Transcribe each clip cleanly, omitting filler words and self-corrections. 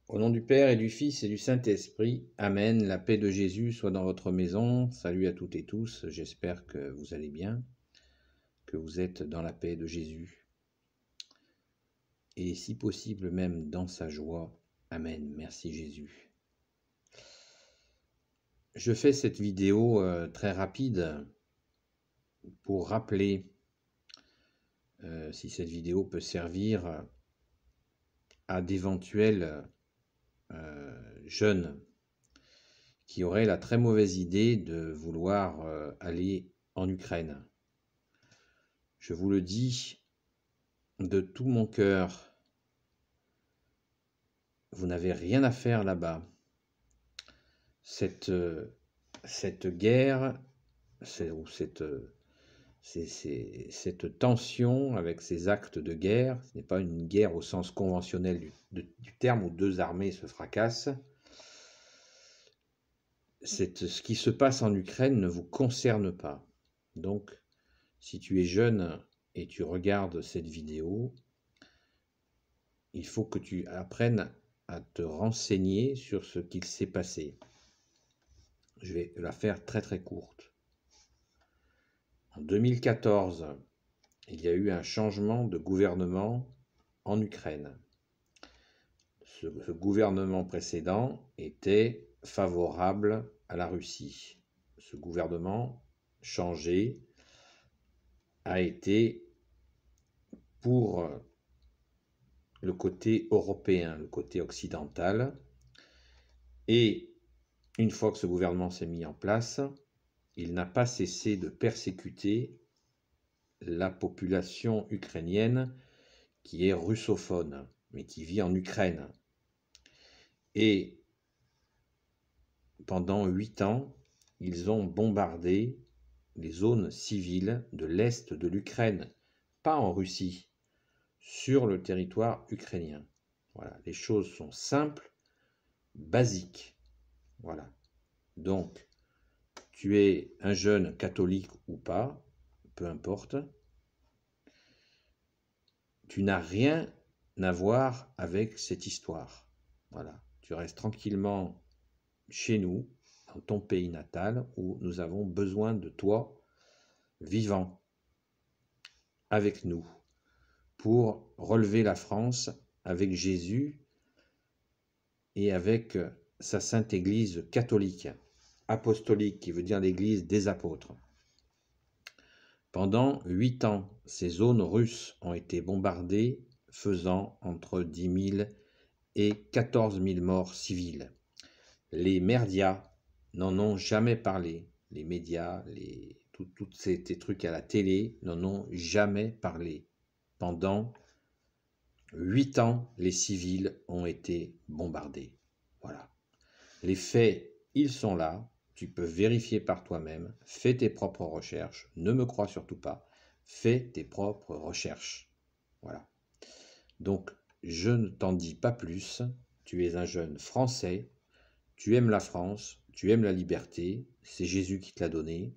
Au nom du Père et du Fils et du Saint-Esprit, Amen. La paix de Jésus soit dans votre maison. Salut à toutes et tous. J'espère que vous allez bien, que vous êtes dans la paix de Jésus. Et si possible même dans sa joie. Amen. Merci Jésus. Je fais cette vidéo très rapide pour rappeler, si cette vidéo peut servir à d'éventuels jeunes qui auraient la très mauvaise idée de vouloir aller en Ukraine. Je vous le dis de tout mon cœur, vous n'avez rien à faire là-bas. Cette guerre, cette tension avec ces actes de guerre, ce n'est pas une guerre au sens conventionnel du terme où deux armées se fracassent. Ce qui se passe en Ukraine ne vous concerne pas. Donc, si tu es jeune et tu regardes cette vidéo, il faut que tu apprennes à te renseigner sur ce qu'il s'est passé. Je vais la faire très très courte. En 2014, il y a eu un changement de gouvernement en Ukraine. Ce gouvernement précédent était favorable à la Russie. Ce gouvernement changé a été pour le côté européen, le côté occidental. Et une fois que ce gouvernement s'est mis en place, il n'a pas cessé de persécuter la population ukrainienne qui est russophone, mais qui vit en Ukraine. Et pendant 8 ans, ils ont bombardé les zones civiles de l'Est de l'Ukraine, pas en Russie, sur le territoire ukrainien. Voilà, les choses sont simples, basiques. Voilà. Donc, tu es un jeune catholique ou pas, peu importe, tu n'as rien à voir avec cette histoire. Voilà, tu restes tranquillement chez nous, dans ton pays natal, où nous avons besoin de toi, vivant, avec nous, pour relever la France avec Jésus et avec sa sainte Église catholique, apostolique, qui veut dire l'Église des apôtres. Pendant 8 ans, ces zones russes ont été bombardées, faisant entre 10 000 et 14 000 morts civils. Les médias n'en ont jamais parlé. Les médias, tous ces trucs à la télé n'en ont jamais parlé. Pendant 8 ans, les civils ont été bombardés. Voilà. Les faits, ils sont là. Tu peux vérifier par toi-même. Fais tes propres recherches. Ne me crois surtout pas. Fais tes propres recherches. Voilà. Donc, je ne t'en dis pas plus. Tu es un jeune Français. Tu aimes la France. Tu aimes la liberté. C'est Jésus qui te l'a donné.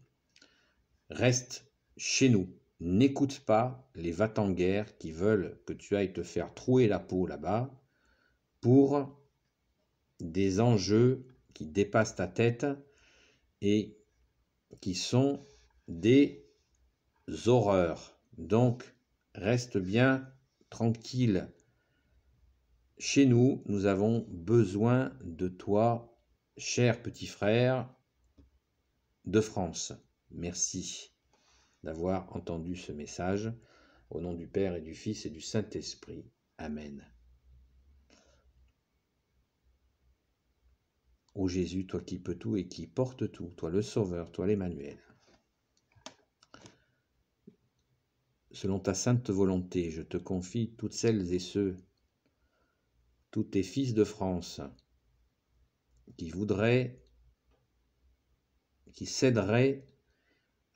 Reste chez nous. N'écoute pas les va-t-en-guerre qui veulent que tu ailles te faire trouer la peau là-bas pour des enjeux qui dépassent ta tête et qui sont des horreurs. Donc, reste bien tranquille. Chez nous, nous avons besoin de toi, cher petit frère de France. Merci d'avoir entendu ce message. Au nom du Père et du Fils et du Saint-Esprit. Amen. Ô Jésus, toi qui peux tout et qui porte tout, toi le Sauveur, toi l'Emmanuel. Selon ta sainte volonté, je te confie toutes celles et ceux, tous tes fils de France, qui voudraient, qui céderaient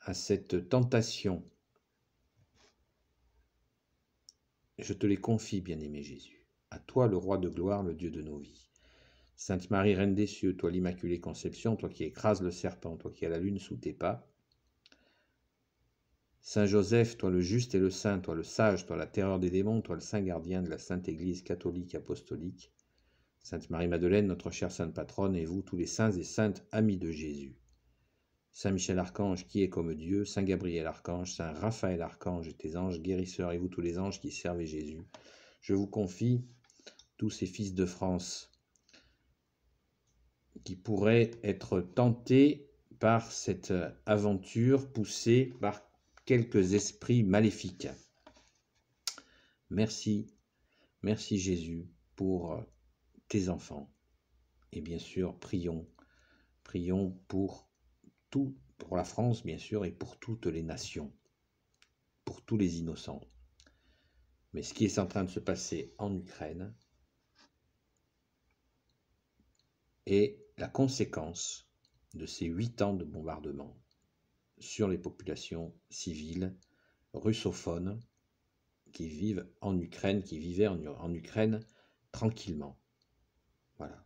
à cette tentation. Je te les confie, bien-aimé Jésus. À toi, le roi de gloire, le Dieu de nos vies. Sainte Marie, Reine des cieux, toi l'Immaculée Conception, toi qui écrases le serpent, toi qui as la lune sous tes pas. Saint Joseph, toi le juste et le saint, toi le sage, toi la terreur des démons, toi le saint gardien de la Sainte Église catholique apostolique. Sainte Marie-Madeleine, notre chère Sainte Patronne, et vous, tous les saints et saintes amis de Jésus. Saint Michel Archange, qui est comme Dieu, Saint Gabriel Archange, Saint Raphaël Archange et tes anges guérisseurs, et vous, tous les anges qui servent Jésus. Je vous confie tous ces fils de France qui pourraient être tentés par cette aventure poussée par quelques esprits maléfiques. Merci, merci Jésus pour tes enfants. Et bien sûr, prions pour tout, pour la France bien sûr, et pour toutes les nations, pour tous les innocents. Mais ce qui est en train de se passer en Ukraine est la conséquence de ces 8 ans de bombardement sur les populations civiles russophones qui vivent en Ukraine, qui vivaient en Ukraine tranquillement. Voilà,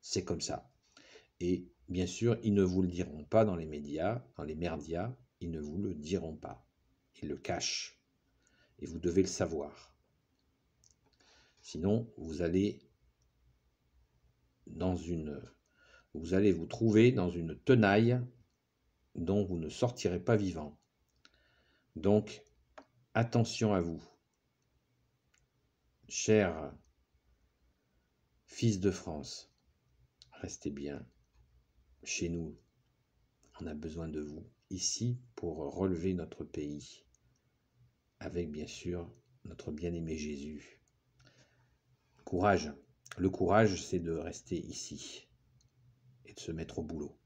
c'est comme ça. Et bien sûr, ils ne vous le diront pas dans les médias, dans les merdias, ils ne vous le diront pas. Ils le cachent. Et vous devez le savoir. Sinon, vous allez vous trouver dans une tenaille dont vous ne sortirez pas vivant. Donc, attention à vous. Chers fils de France, restez bien chez nous. On a besoin de vous ici pour relever notre pays. Avec bien sûr notre bien-aimé Jésus. Courage. Le courage, c'est de rester ici et de se mettre au boulot.